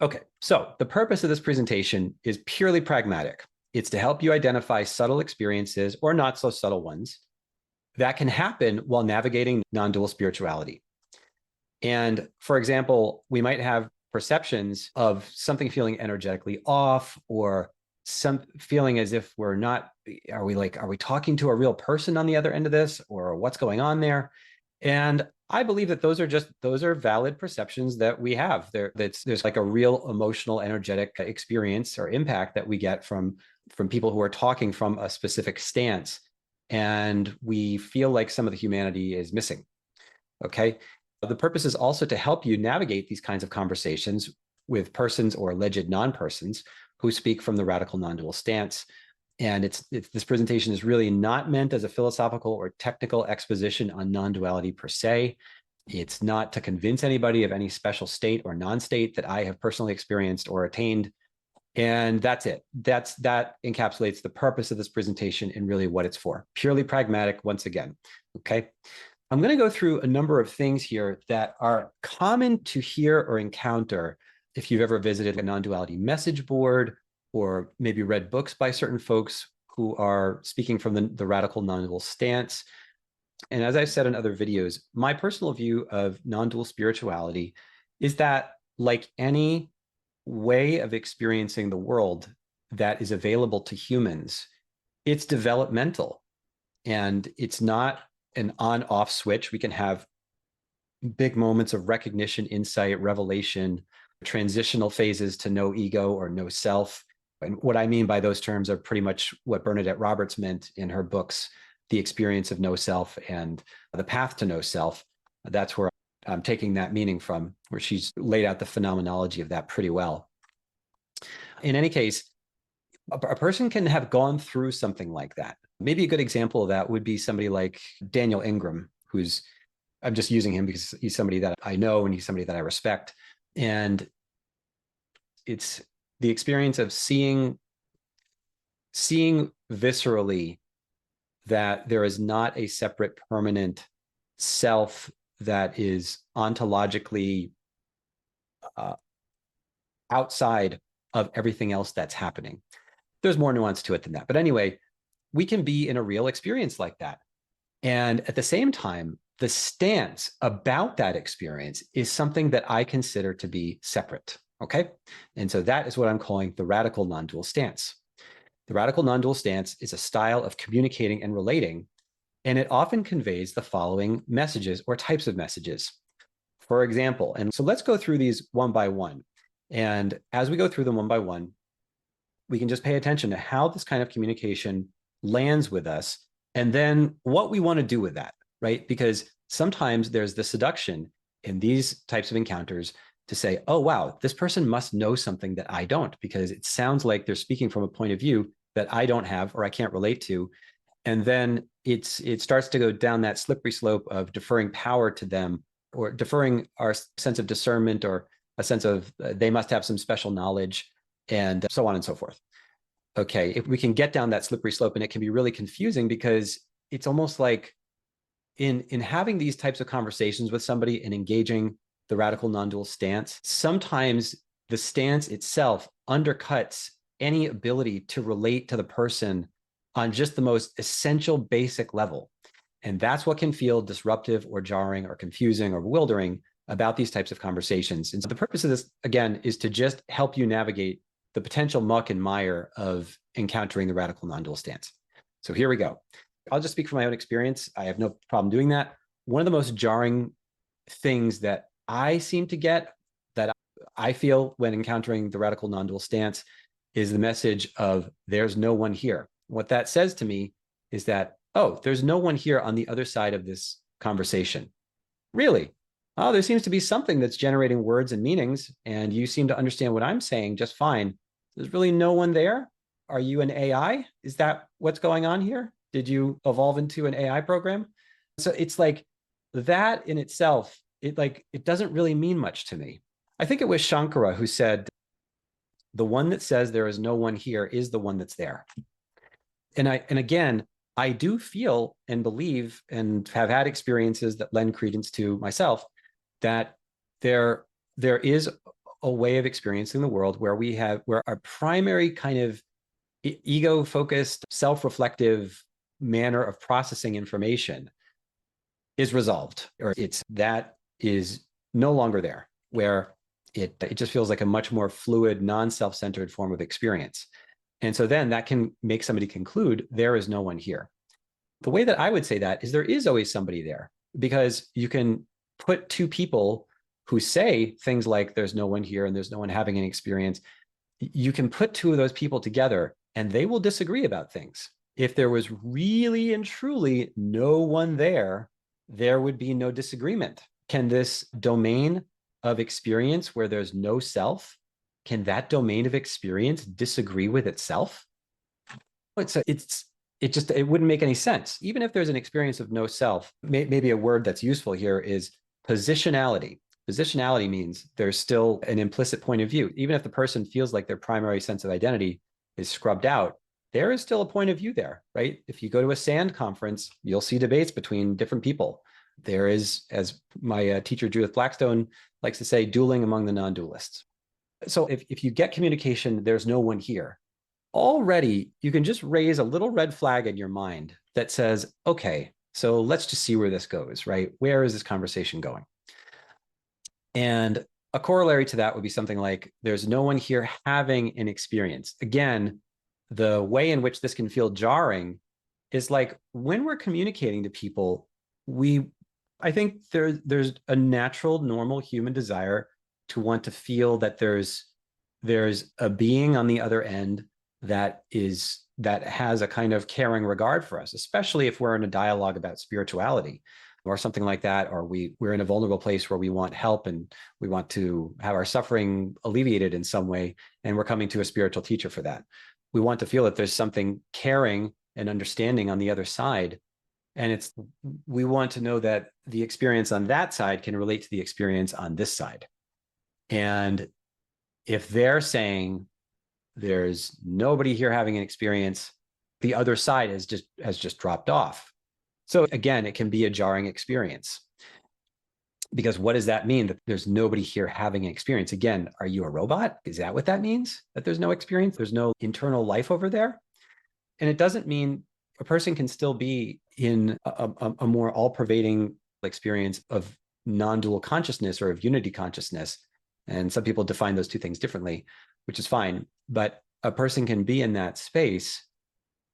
Okay, so the purpose of this presentation is purely pragmatic. It's to help you identify subtle experiences or not so subtle ones that can happen while navigating non-dual spirituality. And for example, we might have perceptions of something feeling energetically off, or some feeling as if we're not, are we talking to a real person on the other end of this, or what's going on there? And I believe that those are valid perceptions that we have. There's like a real emotional, energetic experience or impact that we get from people who are talking from a specific stance. And we feel like some of the humanity is missing. Okay. The purpose is also to help you navigate these kinds of conversations with persons or alleged non-persons who speak from the radical non-dual stance. And this presentation is really not meant as a philosophical or technical exposition on non-duality per se. It's not to convince anybody of any special state or non-state that I have personally experienced or attained. And that's it. That encapsulates the purpose of this presentation and really what it's for. Purely pragmatic, once again. Okay. I'm going to go through a number of things here that are common to hear or encounter if you've ever visited a non-duality message board or maybe read books by certain folks who are speaking from the radical non-dual stance. And as I've said in other videos, my personal view of non-dual spirituality is that, like any way of experiencing the world that is available to humans, it's developmental and it's not an on-off switch. We can have big moments of recognition, insight, revelation, transitional phases to no ego or no self. And what I mean by those terms are pretty much what Bernadette Roberts meant in her books, The Experience of No Self and The Path to No Self. That's where I'm taking that meaning from, where she's laid out the phenomenology of that pretty well. In any case, a person can have gone through something like that. Maybe a good example of that would be somebody like Daniel Ingram, who's, I'm just using him because he's somebody that I know and he's somebody that I respect. And it's the experience of seeing viscerally that there is not a separate permanent self that is ontologically outside of everything else that's happening. There's more nuance to it than that. But anyway, we can be in a real experience like that. And at the same time, the stance about that experience is something that I consider to be separate. Okay. And so that is what I'm calling the radical non-dual stance. The radical non-dual stance is a style of communicating and relating, and it often conveys the following messages or types of messages. For example, and so let's go through these one by one. And as we go through them one by one, we can just pay attention to how this kind of communication lands with us and then what we want to do with that, right? Because sometimes there's the seduction in these types of encounters to say, oh, wow, this person must know something that I don't, because it sounds like they're speaking from a point of view that I don't have or I can't relate to. And then it starts to go down that slippery slope of deferring power to them, or deferring our sense of discernment, or a sense of they must have some special knowledge, and so on and so forth. Okay, if we can get down that slippery slope, and it can be really confusing because it's almost like in having these types of conversations with somebody and engaging the radical non-dual stance, sometimes the stance itself undercuts any ability to relate to the person on just the most essential basic level. And that's what can feel disruptive or jarring or confusing or bewildering about these types of conversations. And so the purpose of this, again, is to just help you navigate the potential muck and mire of encountering the radical non-dual stance. So here we go. I'll just speak from my own experience. I have no problem doing that. One of the most jarring things that I seem to get, that I feel when encountering the radical non-dual stance, is the message of there's no one here. What that says to me is that, oh, there's no one here on the other side of this conversation. Really? Oh, there seems to be something that's generating words and meanings, and you seem to understand what I'm saying just fine. There's really no one there. Are you an AI? Is that what's going on here? Did you evolve into an AI program? So it's like that in itself, it doesn't really mean much to me. I think it was Shankara who said, the one that says there is no one here is the one that's there. And again, I do feel and believe and have had experiences that lend credence to myself that there is a way of experiencing the world where our primary kind of ego-focused, self-reflective manner of processing information is resolved, or that is no longer there, where it just feels like a much more fluid, non-self-centered form of experience. And so then that can make somebody conclude there is no one here. The way that I would say that is there is always somebody there, because you can put two people who say things like there's no one here and there's no one having an experience. You can put two of those people together and they will disagree about things. If there was really and truly no one there, there would be no disagreement. Can this domain of experience where there's no self, can that domain of experience disagree with itself? It wouldn't make any sense. Even if there's an experience of no self, maybe a word that's useful here is positionality. Positionality means there's still an implicit point of view. Even if the person feels like their primary sense of identity is scrubbed out, there is still a point of view there, right? If you go to a SAND conference, you'll see debates between different people. There is, as my teacher Judith Blackstone likes to say, dueling among the non-dualists. So if you get communication, there's no one here, already you can just raise a little red flag in your mind that says, okay, so let's just see where this goes, right? Where is this conversation going? And a corollary to that would be something like, there's no one here having an experience. Again, the way in which this can feel jarring is like when we're communicating to people, I think there's a natural, normal human desire to want to feel that there's a being on the other end that has a kind of caring regard for us, especially if we're in a dialogue about spirituality or something like that, or we're in a vulnerable place where we want help and we want to have our suffering alleviated in some way, and we're coming to a spiritual teacher for that. We want to feel that there's something caring and understanding on the other side. And we want to know that the experience on that side can relate to the experience on this side. And if they're saying there's nobody here having an experience, the other side has just dropped off. So again, it can be a jarring experience. Because what does that mean, that there's nobody here having an experience? Again, are you a robot? Is that what that means? That there's no experience? There's no internal life over there? And it doesn't mean a person can still be in a more all-pervading experience of non-dual consciousness or of unity consciousness. And some people define those two things differently, which is fine. But a person can be in that space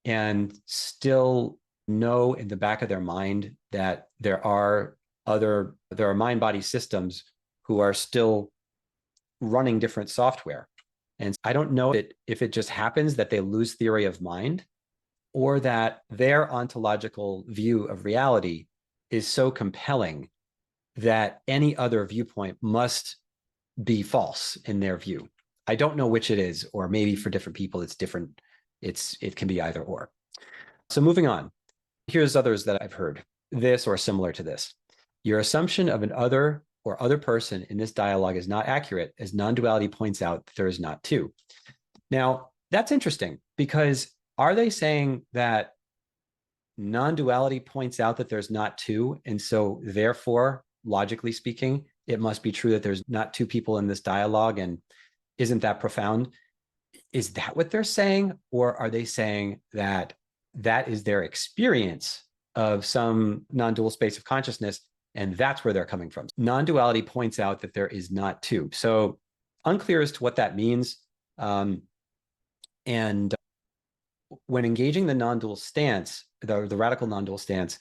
and still know in the back of their mind that there are mind-body systems who are still running different software. And I don't know if it just happens that they lose theory of mind, or that their ontological view of reality is so compelling that any other viewpoint must be false in their view. I don't know which it is, or maybe for different people it's different. It can be either or. So moving on, here's others that I've heard, this or similar to this. Your assumption of an other or other person in this dialogue is not accurate, as non-duality points out that there is not two. Now, that's interesting, because are they saying that non-duality points out that there's not two, and so therefore, logically speaking, it must be true that there's not two people in this dialogue, and isn't that profound? Is that what they're saying? Or are they saying that that is their experience of some non-dual space of consciousness, and that's where they're coming from? Non-duality points out that there is not two. So unclear as to what that means. And when engaging the non-dual stance, the radical non-dual stance,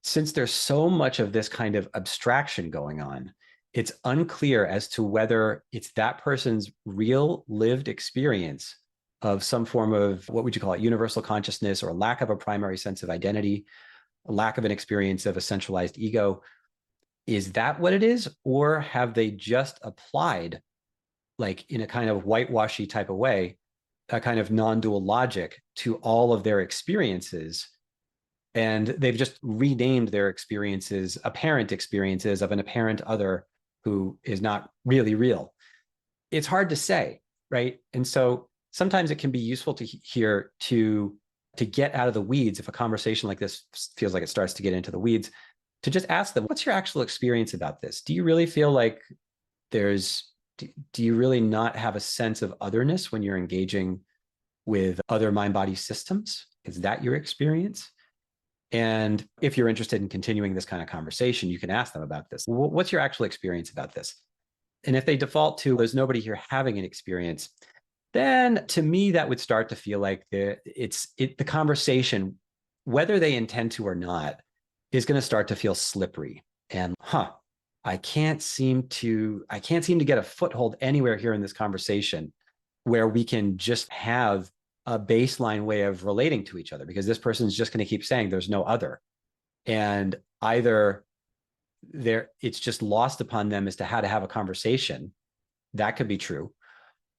since there's so much of this kind of abstraction going on, it's unclear as to whether it's that person's real lived experience of some form of, what would you call it, universal consciousness, or lack of a primary sense of identity, a lack of an experience of a centralized ego. Is that what it is? Or have they just applied, like in a kind of whitewashy type of way, a kind of non-dual logic to all of their experiences, and they've just renamed their experiences apparent experiences of an apparent other who is not really real? It's hard to say, right? And so sometimes it can be useful to hear to get out of the weeds. If a conversation like this feels like it starts to get into the weeds, to just ask them, what's your actual experience about this? Do you really feel like there's do you really not have a sense of otherness when you're engaging with other mind-body systems? Is that your experience? And if you're interested in continuing this kind of conversation, you can ask them about this. What's your actual experience about this? And if they default to, there's nobody here having an experience, then to me, that would start to feel like the conversation, whether they intend to or not, is going to start to feel slippery. And I can't seem to get a foothold anywhere here in this conversation where we can just have a baseline way of relating to each other, because this person is just going to keep saying there's no other. And either it's just lost upon them as to how to have a conversation. That could be true.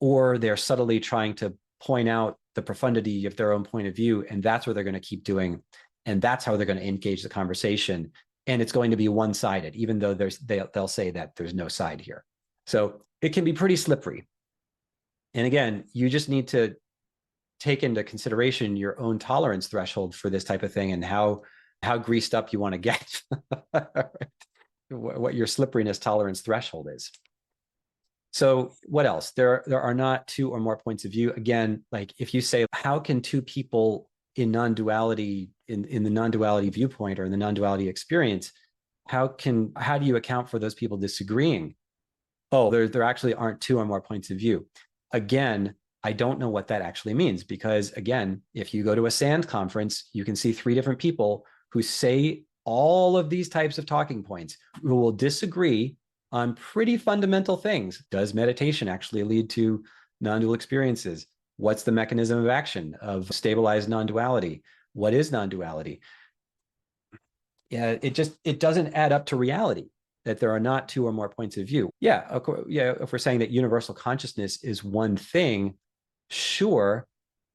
Or they're subtly trying to point out the profundity of their own point of view, and that's what they're going to keep doing. And that's how they're going to engage the conversation. And it's going to be one-sided, even though they'll say that there's no side here. So it can be pretty slippery. And again, you just need to take into consideration your own tolerance threshold for this type of thing, and how greased up you want to get, what your slipperiness tolerance threshold is. So what else? There are not two or more points of view. Again, like if you say, how can two people in non-duality, in the non-duality viewpoint or in the non-duality experience, how do you account for those people disagreeing? Oh, there actually aren't two or more points of view. Again, I don't know what that actually means, because again, if you go to a SAND conference, you can see 3 different people who say all of these types of talking points, who will disagree on pretty fundamental things. Does meditation actually lead to non-dual experiences? What's the mechanism of action of stabilized non-duality? What is non-duality? Yeah, it doesn't add up to reality that there are not two or more points of view. Yeah, of course, yeah, if we're saying that universal consciousness is one thing, sure,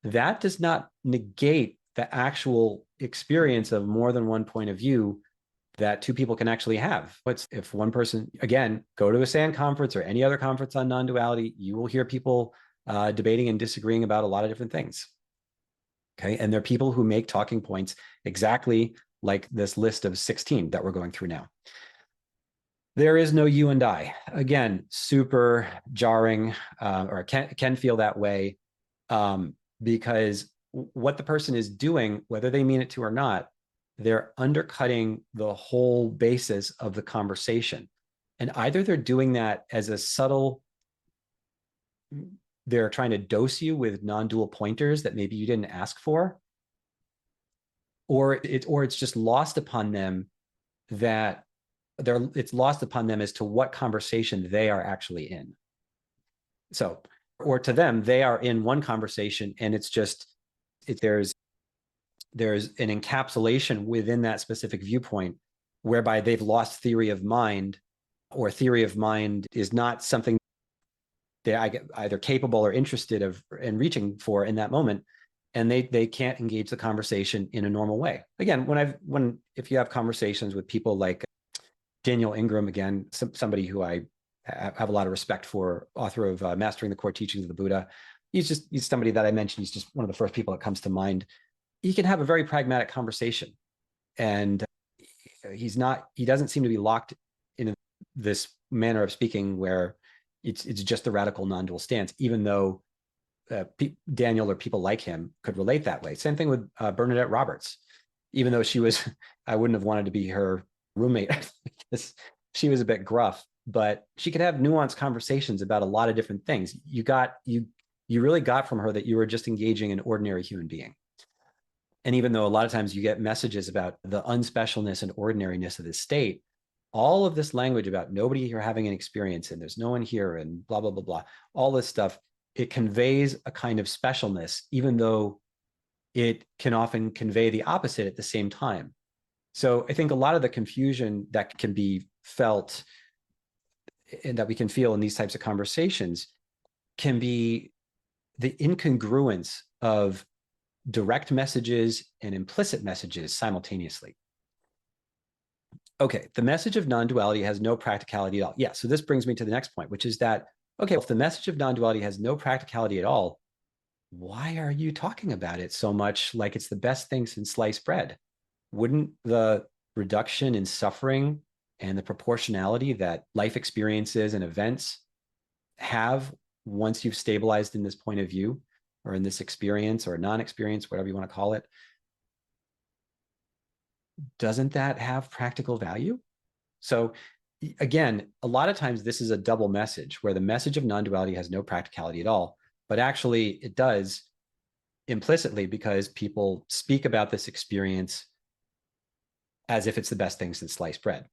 that does not negate the actual experience of more than one point of view that two people can actually have. But if one person, again, go to a SAND conference or any other conference on non-duality, you will hear people debating and disagreeing about a lot of different things. Okay, and there are people who make talking points exactly like this list of 16 that we're going through now. There is no you and I. Again, super jarring, or can feel that way, because what the person is doing, whether they mean it to or not, they're undercutting the whole basis of the conversation. And either they're doing that as a subtle, they're trying to dose you with non-dual pointers that maybe you didn't ask for, or it's just lost upon them that it's lost upon them as to what conversation they are actually in. So, or to them, they are in one conversation, and there's an encapsulation within that specific viewpoint whereby they've lost theory of mind, or theory of mind is not something they're either capable or interested in reaching for in that moment, and they can't engage the conversation in a normal way. Again, if you have conversations with people like Daniel Ingram, again, somebody who I have a lot of respect for, author of Mastering the Core Teachings of the Buddha. He's somebody that I mentioned. He's just one of the first people that comes to mind. He can have a very pragmatic conversation, and he doesn't seem to be locked in this manner of speaking where it's just a radical non-dual stance, even though Daniel or people like him could relate that way. Same thing with Bernadette Roberts, even though I wouldn't have wanted to be her roommate because she was a bit gruff, but she could have nuanced conversations about a lot of different things. You really got from her that you were just engaging an ordinary human being. And even though a lot of times you get messages about the unspecialness and ordinariness of this state, all of this language about nobody here having an experience and there's no one here and blah, blah, blah, blah, all this stuff, it conveys a kind of specialness, even though it can often convey the opposite at the same time. So I think a lot of the confusion that can be felt and that we can feel in these types of conversations can be the incongruence of direct messages and implicit messages simultaneously. Okay, the message of non-duality has no practicality at all. Yeah, so this brings me to the next point, which is that, okay, if the message of non-duality has no practicality at all, why are you talking about it so much like it's the best thing since sliced bread? Wouldn't the reduction in suffering and the proportionality that life experiences and events have once you've stabilized in this point of view or in this experience or non-experience, whatever you want to call it, doesn't that have practical value? So again, a lot of times this is a double message where the message of non-duality has no practicality at all, but actually it does implicitly because people speak about this experience as if it's the best thing since sliced bread.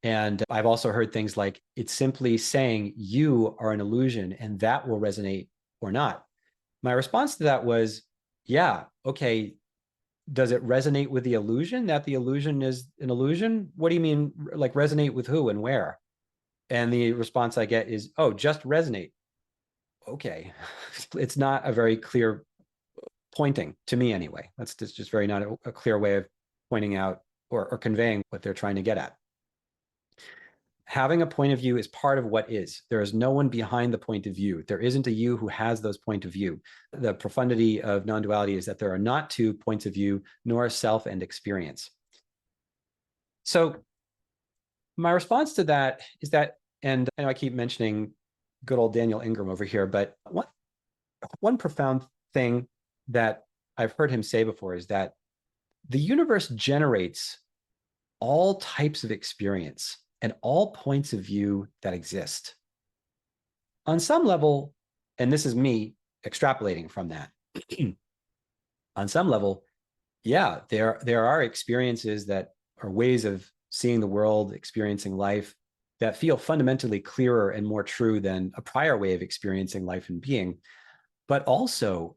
And I've also heard things like, it's simply saying you are an illusion and that will resonate or not. My response to that was, yeah, okay, does it resonate with the illusion that the illusion is an illusion? What do you mean, like resonate with who and where? And the response I get is, oh, just resonate. Okay. It's not a very clear pointing to me anyway. That's just very not a clear way of pointing out or conveying what they're trying to get at. Having a point of view is part of what is. There is no one behind the point of view. There isn't a you who has those point of view. The profundity of non-duality is that there are not two points of view, nor self and experience. So my response to that is that, and I know I keep mentioning good old Daniel Ingram over here, but one profound thing that I've heard him say before is that the universe generates all types of experience and all points of view that exist. On some level, and this is me extrapolating from that, on some level, yeah, there are experiences that are ways of seeing the world, experiencing life that feel fundamentally clearer and more true than a prior way of experiencing life and being. But also,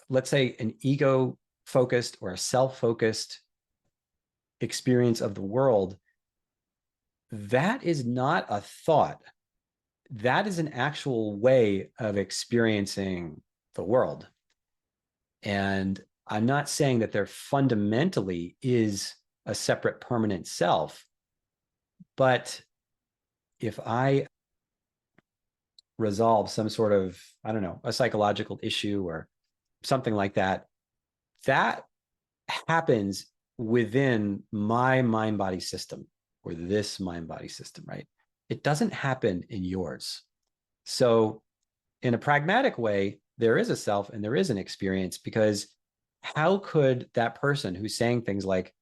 let's say an ego-focused or a self-focused experience of the world, that is not a thought. That is an actual way of experiencing the world. And I'm not saying that there fundamentally is a separate permanent self, but if I resolve some sort of, I don't know, a psychological issue or something like that, that happens within my mind body system or this mind body system, right? It doesn't happen in yours. So, in a pragmatic way, there is a self and there is an experience, because how could that person who's saying things like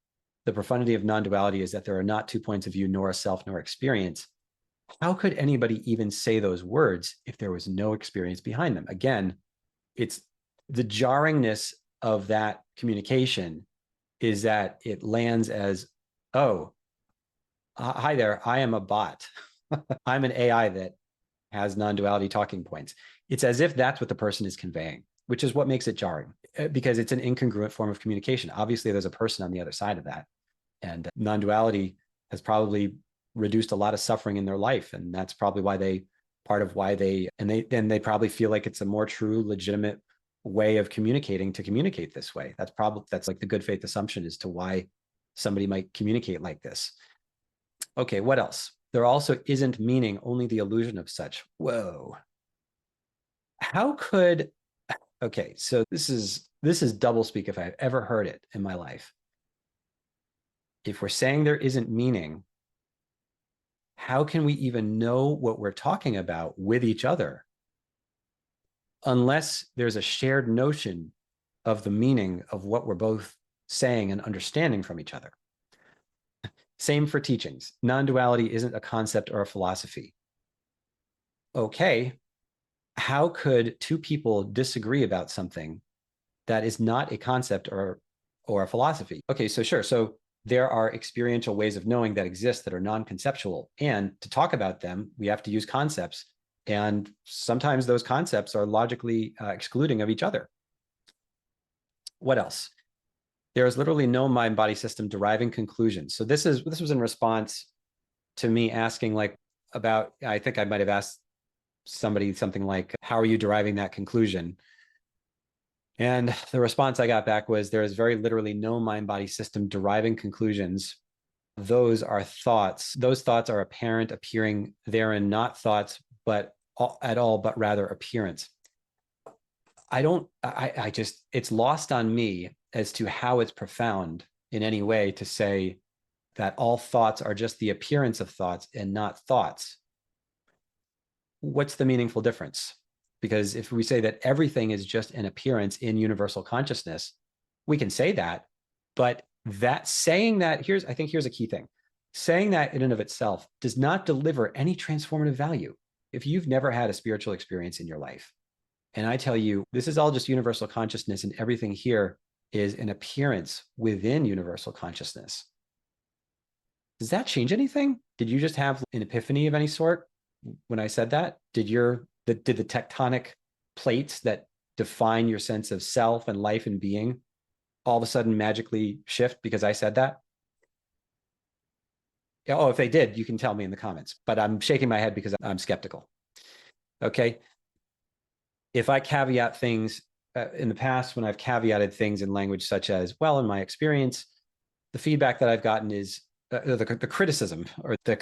the profundity of non-duality is that there are not two points of view, nor a self, nor experience, how could anybody even say those words if there was no experience behind them? Again, it's the jarringness of that communication is that it lands as, oh, hi there, I am a bot. I'm an AI that has non-duality talking points. It's as if that's what the person is conveying, which is what makes it jarring, because it's an incongruent form of communication. Obviously, there's a person on the other side of that. And non-duality has probably reduced a lot of suffering in their life. And that's probably why they, part of why they probably feel like it's a more true, legitimate way of communicating to communicate this way. That's like the good faith assumption as to why somebody might communicate like this. Okay, what else? There also isn't meaning, only the illusion of such. Whoa. How could, okay, so this is doublespeak if I've ever heard it in my life. If we're saying there isn't meaning, how can we even know what we're talking about with each other unless there's a shared notion of the meaning of what we're both saying and understanding from each other? Same for teachings. Non-duality isn't a concept or a philosophy. Okay, how could two people disagree about something that is not a concept or a philosophy? Okay, so sure. So there are experiential ways of knowing that exist that are non-conceptual. And to talk about them, we have to use concepts. And sometimes those concepts are logically excluding of each other. What else? There is literally no mind-body system deriving conclusions. So this was in response to me asking like about, I think I might have asked somebody something like, how are you deriving that conclusion? And the response I got back was, there is very literally no mind-body system deriving conclusions. Those are thoughts. Those thoughts are apparent, appearing therein, not thoughts, but at all, but rather appearance. I just, it's lost on me as to how it's profound in any way to say that all thoughts are just the appearance of thoughts and not thoughts, what's the meaningful difference? Because if we say that everything is just an appearance in universal consciousness, we can say that, but that saying that, I think here's a key thing. Saying that in and of itself does not deliver any transformative value. If you've never had a spiritual experience in your life, and I tell you, this is all just universal consciousness and everything here is an appearance within universal consciousness. Does that change anything? Did you just have an epiphany of any sort when I said that? Did the tectonic plates that define your sense of self and life and being all of a sudden magically shift because I said that? Oh, if they did, you can tell me in the comments, but I'm shaking my head because I'm skeptical. Okay. If I caveat things in the past, when I've caveated things in language such as, well, in my experience, the feedback that I've gotten is the criticism, or the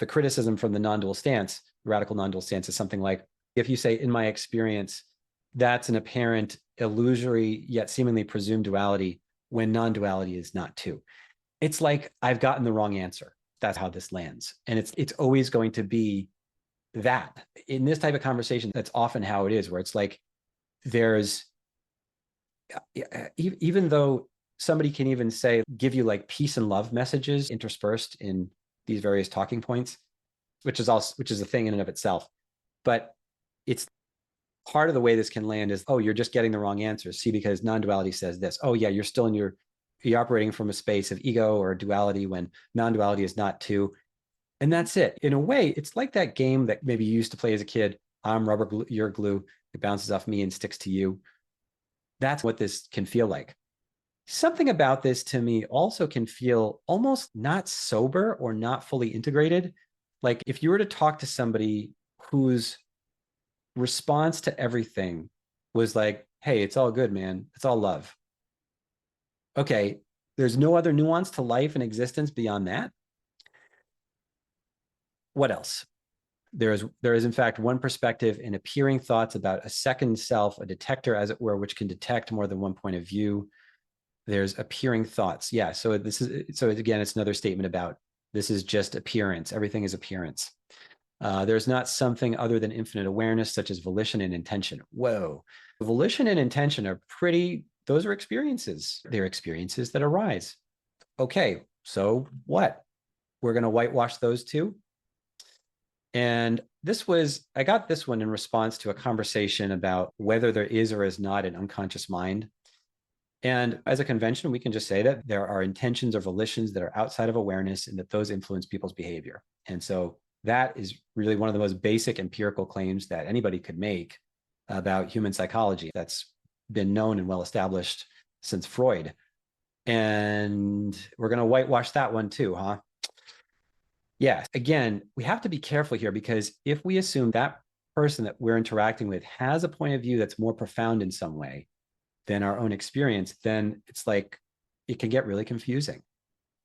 criticism from the non-dual stance, radical non-dual stance, is something like, if you say, in my experience, that's an apparent illusory yet seemingly presumed duality when non-duality is not two. It's like I've gotten the wrong answer. That's how this lands. And it's always going to be that. In this type of conversation, that's often how it is, where it's like there's, even though somebody can even say, give you like peace and love messages interspersed in these various talking points, which is a thing in and of itself. But it's part of the way this can land is, oh, you're just getting the wrong answers. See, because non-duality says this. Oh, yeah, you're operating from a space of ego or duality when non-duality is not two. And that's it. In a way, it's like that game that maybe you used to play as a kid. I'm rubber glue, you're glue. It bounces off me and sticks to you. That's what this can feel like. Something about this to me also can feel almost not sober or not fully integrated. Like if you were to talk to somebody whose response to everything was like, hey, it's all good, man. It's all love. Okay, there's no other nuance to life and existence beyond that. What else? There is in fact one perspective in appearing thoughts about a second self, a detector, as it were, which can detect more than one point of view. There's appearing thoughts. Yeah. So again, it's another statement about this is just appearance. Everything is appearance. There's not something other than infinite awareness, such as volition and intention. Whoa. Volition and intention those are experiences. They're experiences that arise. Okay. So what? We're going to whitewash those two. And I got this one in response to a conversation about whether there is or is not an unconscious mind. And as a convention, we can just say that there are intentions or volitions that are outside of awareness and that those influence people's behavior. And so that is really one of the most basic empirical claims that anybody could make about human psychology. That's been known and well established since Freud. And we're going to whitewash that one too, huh? Yeah. Again, we have to be careful here, because if we assume that person that we're interacting with has a point of view that's more profound in some way than our own experience, then it's like it can get really confusing.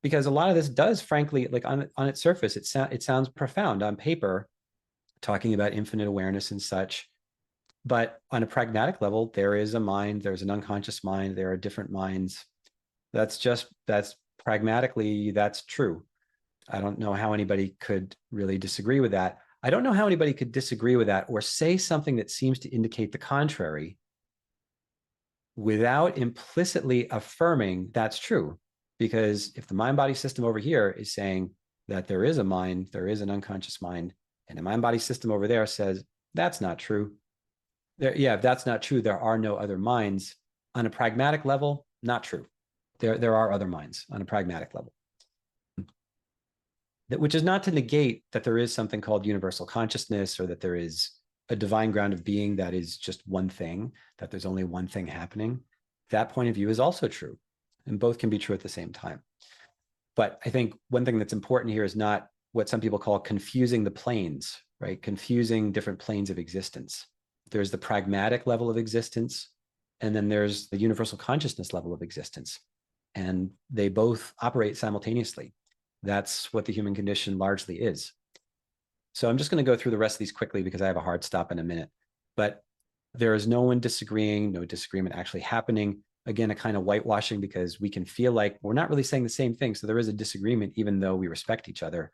Because a lot of this does, frankly, like on its surface, it sounds profound on paper, talking about infinite awareness and such. But on a pragmatic level, there is a mind, there's an unconscious mind, there are different minds. That's pragmatically, that's true. I don't know how anybody could really disagree with that. I don't know how anybody could disagree with that or say something that seems to indicate the contrary without implicitly affirming that's true. Because if the mind-body system over here is saying that there is a mind, there is an unconscious mind, and the mind-body system over there says that's not true. If that's not true, there are no other minds. On a pragmatic level, not true. There are other minds on a pragmatic level. Which is not to negate that there is something called universal consciousness, or that there is a divine ground of being that is just one thing, that there's only one thing happening. That point of view is also true, and both can be true at the same time. But I think one thing that's important here is not what some people call confusing the planes, right? Confusing different planes of existence. There's the pragmatic level of existence, and then there's the universal consciousness level of existence. And they both operate simultaneously. That's what the human condition largely is. So I'm just going to go through the rest of these quickly because I have a hard stop in a minute. But there is no one disagreeing, no disagreement actually happening. again, a kind of whitewashing because we can feel like we're not really saying the same thing. So there is a disagreement, even though we respect each other.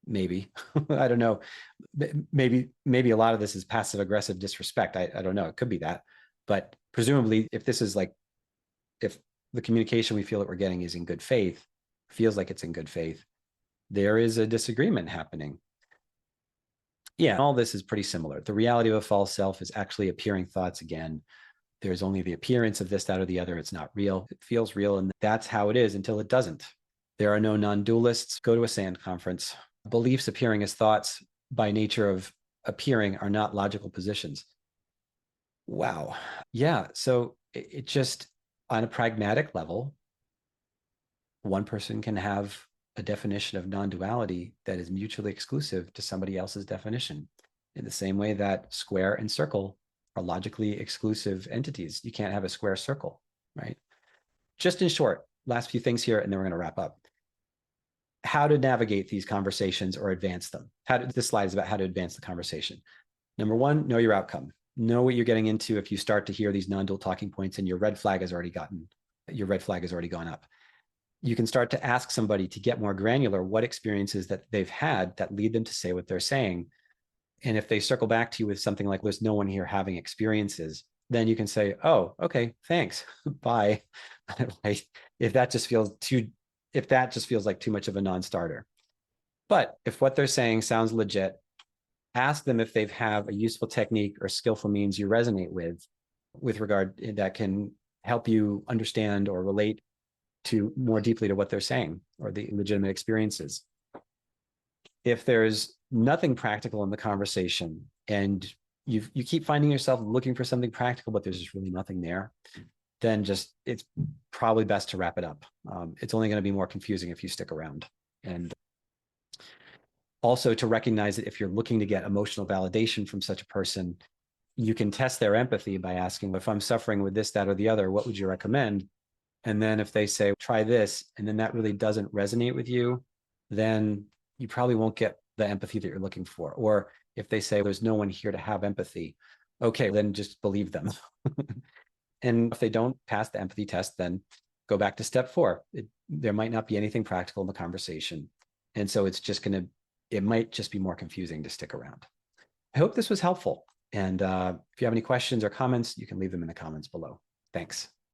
Maybe. I don't know. Maybe a lot of this is passive aggressive disrespect. I don't know. It could be that. But presumably, if this is like, if the communication we feel that we're getting is in good faith, feels like it's in good faith, there is a disagreement happening. Yeah, all this is pretty similar. The reality of a false self is actually appearing thoughts again. There's only the appearance of this, that, or the other. It's not real. It feels real, and that's how it is until it doesn't. There are no non-dualists. Go to a SAND conference. Beliefs appearing as thoughts by nature of appearing are not logical positions. Wow. Yeah. So it just, on a pragmatic level, one person can have a definition of non-duality that is mutually exclusive to somebody else's definition, in the same way that square and circle are logically exclusive entities. You can't have a square circle, right? Just in short, last few things here, and then we're going to wrap up. How to navigate these conversations or advance them. This slide is about how to advance the conversation. Number one, know your outcome. Know what you're getting into if you start to hear these non-dual talking points and your red flag has already gone up. You can start to ask somebody to get more granular what experiences that they've had that lead them to say what they're saying. And if they circle back to you with something like, there's no one here having experiences, then you can say, oh, okay, thanks, bye. if that just feels like too much of a non-starter. But if what they're saying sounds legit, ask them if they have a useful technique or skillful means you resonate with regard that can help you understand or relate to more deeply to what they're saying or the legitimate experiences. If there's nothing practical in the conversation and you keep finding yourself looking for something practical, but there's just really nothing there, then it's probably best to wrap it up. It's only going to be more confusing if you stick around. And also to recognize that if you're looking to get emotional validation from such a person, you can test their empathy by asking, if I'm suffering with this, that, or the other, what would you recommend? And then if they say, try this, and then that really doesn't resonate with you, then you probably won't get the empathy that you're looking for. Or if they say, there's no one here to have empathy, okay, then just believe them. And if they don't pass the empathy test, then go back to step 4. There might not be anything practical in the conversation. And so it might just be more confusing to stick around. I hope this was helpful. And if you have any questions or comments, you can leave them in the comments below. Thanks.